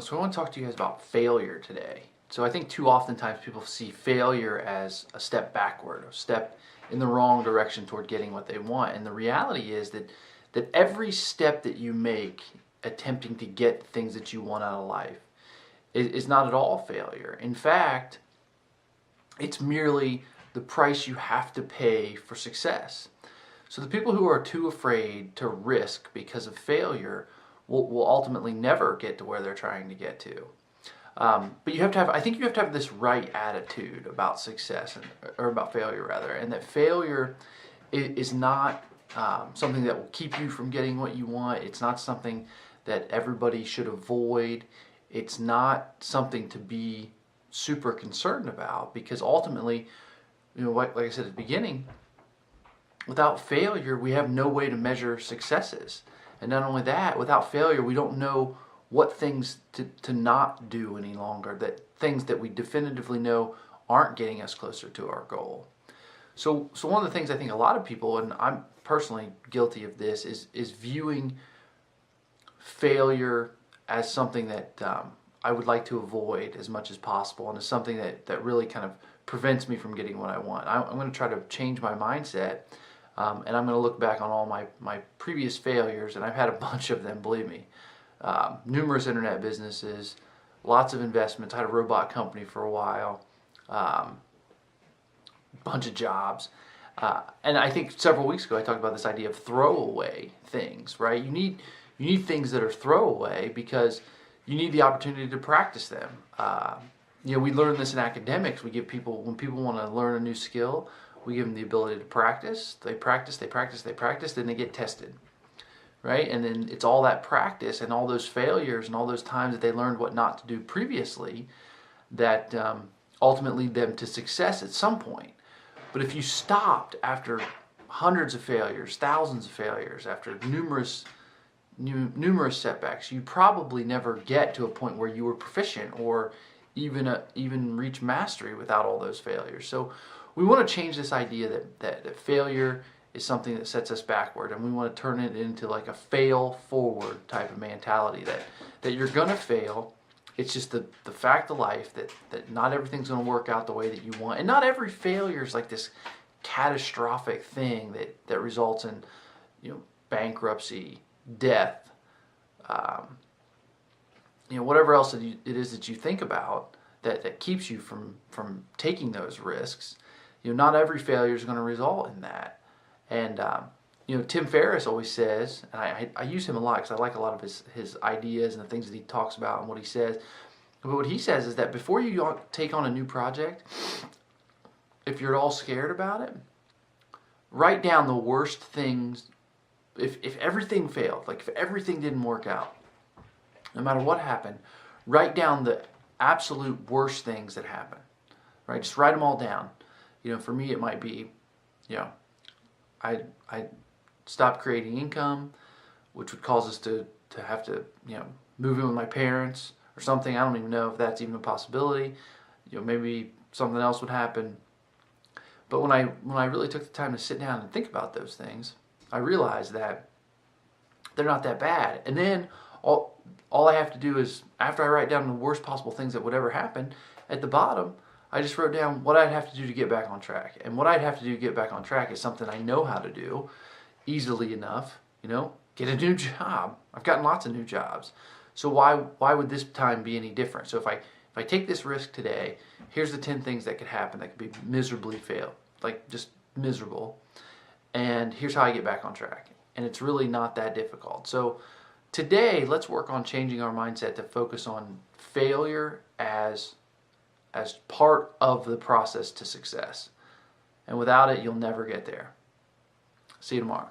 So I want to talk to you guys about failure today. So I think too oftentimes people see failure as a step backward, a step in the wrong direction toward getting what they want. And the reality is that every step that you make attempting to get things that you want out of life is not at all failure. In fact, it's merely the price you have to pay for success. So the people who are too afraid to risk because of failure will ultimately never get to where they're trying to get to. But you have to have, I think you have to have this right attitude about success, or about failure rather, and that failure is not something that will keep you from getting what you want. It's not something that everybody should avoid. It's not something to be super concerned about, because ultimately, like I said at the beginning, without failure, we have no way to measure successes. And not only that, without failure, we don't know what things to not do any longer, that things that we definitively know aren't getting us closer to our goal. So one of the things I think a lot of people, and I'm personally guilty of this, is viewing failure as something that I would like to avoid as much as possible, and as something that really kind of prevents me from getting what I want. I'm going to try to change my mindset. And I'm going to look back on all my previous failures, and I've had a bunch of them, believe me. Numerous internet businesses, lots of investments. I had a robot company for a while, bunch of jobs. And I think several weeks ago I talked about this idea of throwaway things, right? You need things that are throwaway because you need the opportunity to practice them. We learn this in academics. We give people, when people want to learn a new skill, we give them the ability to practice. They practice, then they get tested, right? And then it's all that practice and all those failures and all those times that they learned what not to do previously that ultimately lead them to success at some point. But if you stopped after hundreds of failures, thousands of failures, after numerous setbacks, you probably never get to a point where you were proficient or even reach mastery without all those failures. So we want to change this idea that failure is something that sets us backward, and we want to turn it into like a fail forward type of mentality, that you're going to fail. It's just the fact of life that not everything's going to work out the way that you want. And not every failure is like this catastrophic thing that results in bankruptcy, death, whatever else it is that you think about that keeps you from taking those risks. Not every failure is going to result in that. And Tim Ferriss always says, and I use him a lot because I like a lot of his ideas and the things that he talks about and what he says. But what he says is that before you take on a new project, if you're at all scared about it, write down the worst things. If everything failed, like if everything didn't work out, no matter what happened, write down the absolute worst things that happen. Right? Just write them all down. For me, it might be, I stopped creating income, which would cause us to have to, move in with my parents or something. I don't even know if that's even a possibility. Maybe something else would happen. But when I really took the time to sit down and think about those things, I realized that they're not that bad. And then all I have to do is, after I write down the worst possible things that would ever happen, at the bottom, I just wrote down what I'd have to do to get back on track. And what I'd have to do to get back on track is something I know how to do easily enough, get a new job. I've gotten lots of new jobs. So why would this time be any different? So if I take this risk today, here's the 10 things that could happen that could be miserably fail, like just miserable. And here's how I get back on track. And it's really not that difficult. So today, let's work on changing our mindset to focus on failure as part of the process to success. And without it, you'll never get there. See you tomorrow.